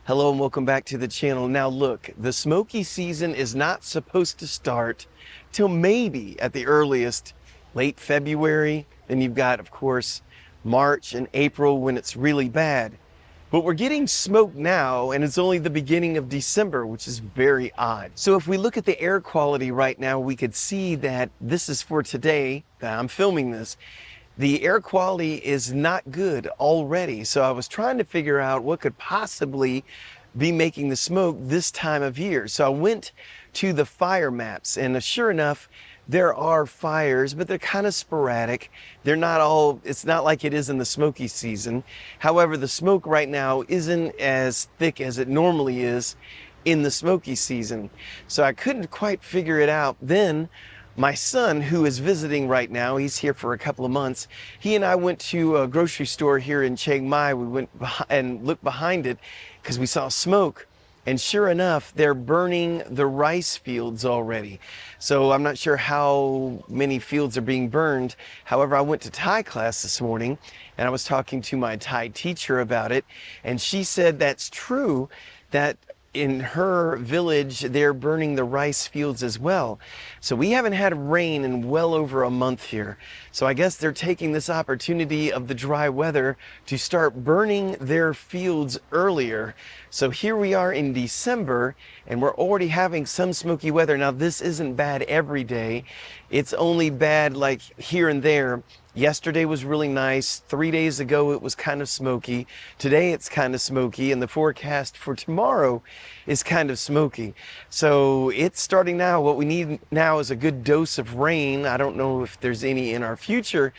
Hello and welcome back to the channel. Now look, the Smokey season is not supposed to start till maybe at the earliest late February. Then you've got, of course, March and April when it's really bad. But we're getting smoke now and it's only the beginning of December, which is very odd. So if we look at the air quality right now, we could see that this is for today that I'm filming this. The air quality is not good already. So I was trying to figure out what could possibly be making the smoke this time of year. So I went to the fire maps and sure enough, there are fires, but they're kind of sporadic. They're not all, it's not like it is in the smoky season. However, the smoke right now isn't as thick as it normally is in the smoky season. So I couldn't quite figure it out. Then my son, who is visiting right now, he's here for a couple of months. He and I went to a grocery store here in Chiang Mai. We went and looked behind it because we saw smoke. And sure enough, they're burning the rice fields already. So I'm not sure how many fields are being burned. However, I went to Thai class this morning and I was talking to my Thai teacher about it. And she said that's true, that in her village, they're burning the rice fields as well. So we haven't had rain in well over a month here. So I guess they're taking this opportunity of the dry weather to start burning their fields earlier. So here we are in December and we're already having some smoky weather. Now this isn't bad every day. It's only bad like here and there. Yesterday was really nice. 3 days ago, it was kind of smoky. Today, it's kind of smoky, and the forecast for tomorrow is kind of smoky. So it's starting now. What we need now is a good dose of rain. I don't know if there's any in our future,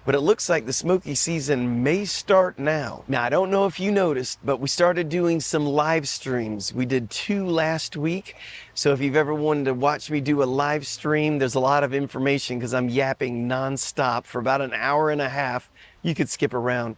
but it looks like the smoky season may start now. Now, I don't know if you noticed, but we started doing some live streams. We did 2 last week. So if you've ever wanted to watch me do a live stream, there's a lot of information because I'm yapping nonstop for about an hour and a half. You could skip around.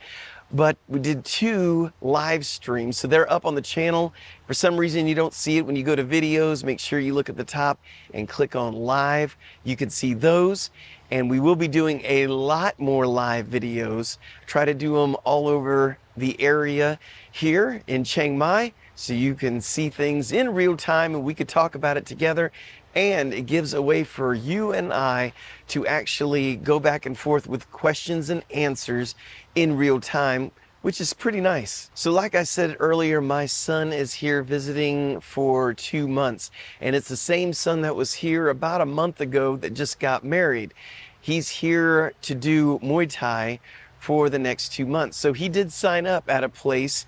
But we did 2 live streams, so they're up on the channel. For some reason you don't see it when you go to videos, make sure you look at the top and click on live. You can see those, and we will be doing a lot more live videos. Try to do them all over the area here in Chiang Mai, so you can see things in real time and we could talk about it together. And it gives a way for you and I to actually go back and forth with questions and answers in real time, which is pretty nice. So like I said earlier, my son is here visiting for 2 months, and it's the same son that was here about a month ago that just got married. He's here to do Muay Thai for the next 2 months. So he did sign up at a place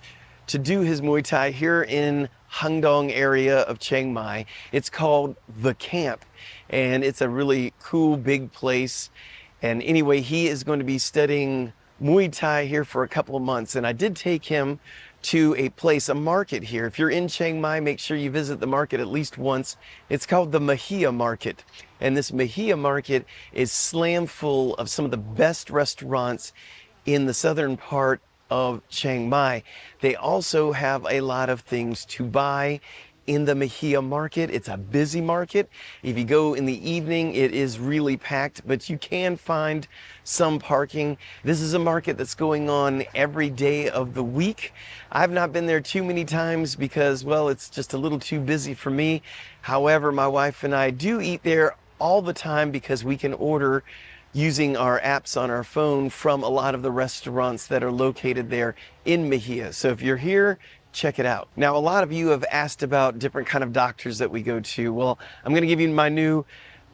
to do his Muay Thai here in Hangdong area of Chiang Mai. It's called The Camp, and it's a really cool big place. And anyway, he is going to be studying Muay Thai here for a couple of months, and I did take him to a place, a market here. If you're in Chiang Mai, make sure you visit the market at least once. It's called the Mahia Market, and this Mahia Market is slam full of some of the best restaurants in the southern part of Chiang Mai. They also have a lot of things to buy in the Mahia Market. It's a busy market. If you go in the evening, it is really packed, but you can find some parking. This is a market that's going on every day of the week. I've not been there too many times because, well, it's just a little too busy for me. However, my wife and I do eat there all the time because we can order using our apps on our phone from a lot of the restaurants that are located there in Mahia. So if you're here, check it out. Now, a lot of you have asked about different kind of doctors that we go to. Well, I'm going to give you my new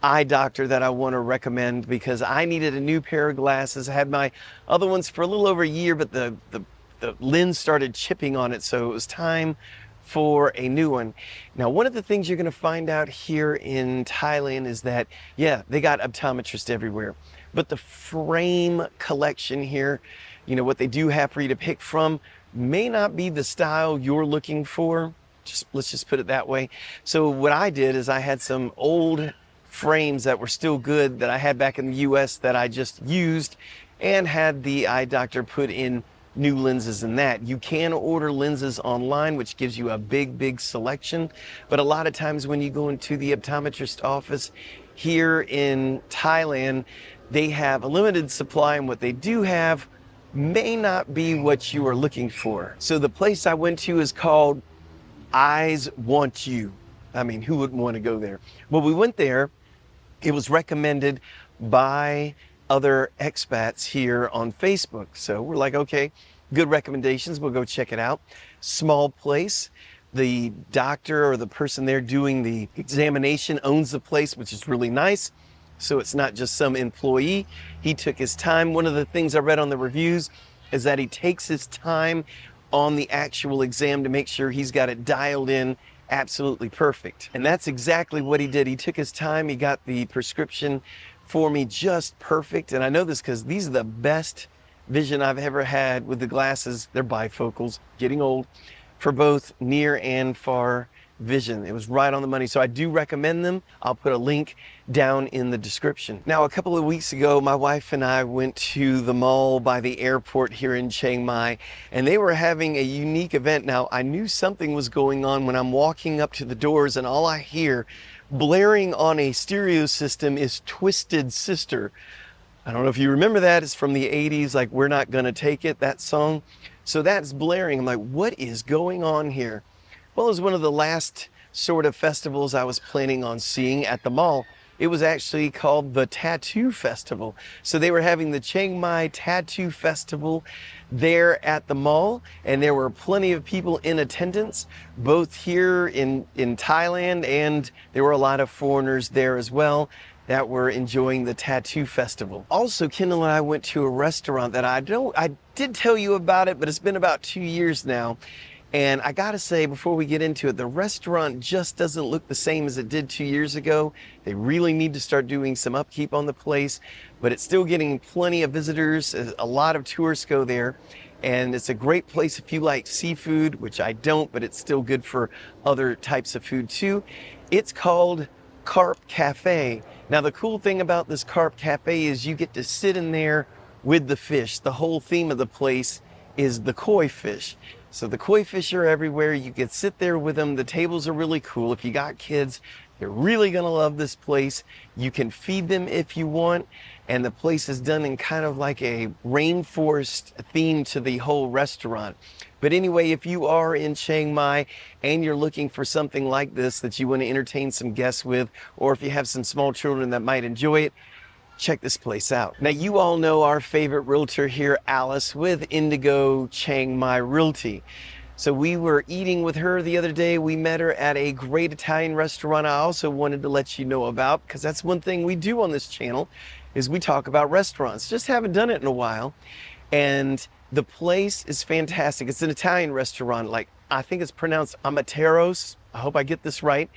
eye doctor that I want to recommend because I needed a new pair of glasses. I had my other ones for a little over a year, but the lens started chipping on it, so it was time for a new one. Now, one of the things you're going to find out here in Thailand is that, yeah, they got optometrists everywhere, but the frame collection here, you know, what they do have for you to pick from may not be the style you're looking for. Let's just put it that way. So what I did is I had some old frames that were still good that I had back in the US that I just used, and had the eye doctor put in new lenses in that. You can order lenses online, which gives you a big selection. But a lot of times when you go into the optometrist office here in Thailand, they have a limited supply, and what they do have may not be what you are looking for. So the place I went to is called Eyes want you. I mean, who wouldn't want to go there? Well, we went there. It was recommended by other expats here on Facebook. So we're like, okay, good recommendations. We'll go check it out. Small place. The doctor or the person there doing the examination owns the place, which is really nice. So it's not just some employee. He took his time. One of the things I read on the reviews is that he takes his time on the actual exam to make sure he's got it dialed in absolutely perfect. And that's exactly what he did. He took his time. He got the prescription for me just perfect. And I know this because these are the best vision I've ever had with the glasses. They're bifocals, getting old, for both near and far vision. It was right on the money. So I do recommend them. I'll put a link down in the description. Now, a couple of weeks ago, my wife and I went to the mall by the airport here in Chiang Mai, and they were having a unique event. Now, I knew something was going on when I'm walking up to the doors, and all I hear blaring on a stereo system is Twisted Sister. I don't know if you remember that. It's from the 80s, like We're Not Gonna Take It, that song. So that's blaring. I'm like, what is going on here? Well, it was one of the last sort of festivals I was planning on seeing at the mall. It was actually called the Tattoo Festival. So they were having the Chiang Mai Tattoo Festival there at the mall, and there were plenty of people in attendance, both here in Thailand, and there were a lot of foreigners there as well that were enjoying the Tattoo Festival. Also, Kendall and I went to a restaurant that I did tell you about it, but it's been about 2 years now. And I gotta say, before we get into it, the restaurant just doesn't look the same as it did 2 years ago. They really need to start doing some upkeep on the place, but it's still getting plenty of visitors. A lot of tourists go there, and it's a great place if you like seafood, which I don't, but it's still good for other types of food too. It's called Carp Cafe. Now, the cool thing about this Carp Cafe is you get to sit in there with the fish. The whole theme of the place is the koi fish. So the koi fish are everywhere. You can sit there with them. The tables are really cool. If you got kids, they're really gonna love this place. You can feed them if you want. And the place is done in kind of like a rainforest theme to the whole restaurant. But anyway, if you are in Chiang Mai and you're looking for something like this that you want to entertain some guests with, or if you have some small children that might enjoy it, check this place out. Now, you all know our favorite realtor here, Alice, with Indigo Chiang Mai Realty. So we were eating with her the other day. We met her at a great Italian restaurant I also wanted to let you know about, because that's one thing we do on this channel, is we talk about restaurants. Just haven't done it in a while. And the place is fantastic. It's an Italian restaurant, like I think it's pronounced Amateros. I hope I get this right.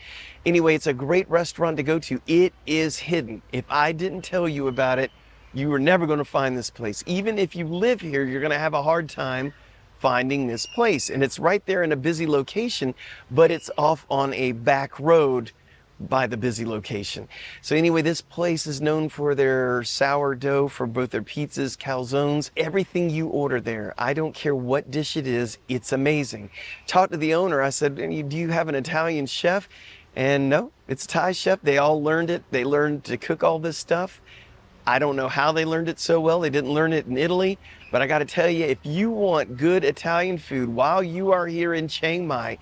Anyway, it's a great restaurant to go to. It is hidden. If I didn't tell you about it, you were never going to find this place. Even if you live here, you're going to have a hard time finding this place. And it's right there in a busy location, but it's off on a back road by the busy location. So anyway, this place is known for their sourdough, for both their pizzas, calzones, everything you order there. I don't care what dish it is, it's amazing. Talked to the owner, I said, do you have an Italian chef? And no, it's a Thai chef. They all learned it. They learned to cook all this stuff. I don't know how they learned it so well. They didn't learn it in Italy, but I got to tell you, if you want good Italian food while you are here in Chiang Mai,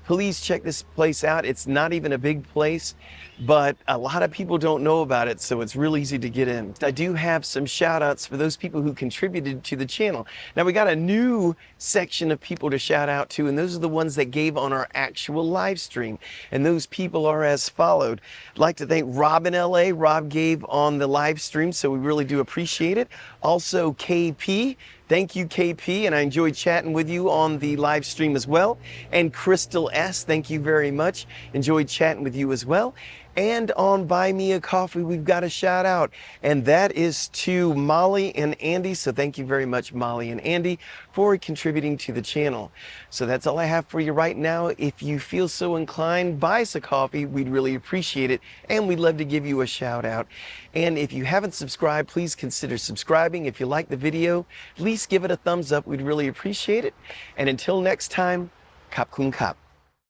please check this place out. It's not even a big place, but a lot of people don't know about it, so it's real easy to get in. I do have some shout outs for those people who contributed to the channel. Now, we got a new section of people to shout out to, and those are the ones that gave on our actual live stream. And those people are as followed. I'd like to thank Rob in LA. Rob gave on the live stream, so we really do appreciate it. Also, KP. Thank you, KP, and I enjoyed chatting with you on the live stream as well. And Crystal S, thank you very much. Enjoyed chatting with you as well. And on Buy Me a Coffee, we've got a shout out, and that is to Molly and Andy. So thank you very much, Molly and Andy, for contributing to the channel. So that's all I have for you right now. If you feel so inclined, buy us a coffee. We'd really appreciate it, and we'd love to give you a shout out. And if you haven't subscribed, please consider subscribing. If you like the video, at least give it a thumbs up. We'd really appreciate it. And until next time, Kap Kun Kap.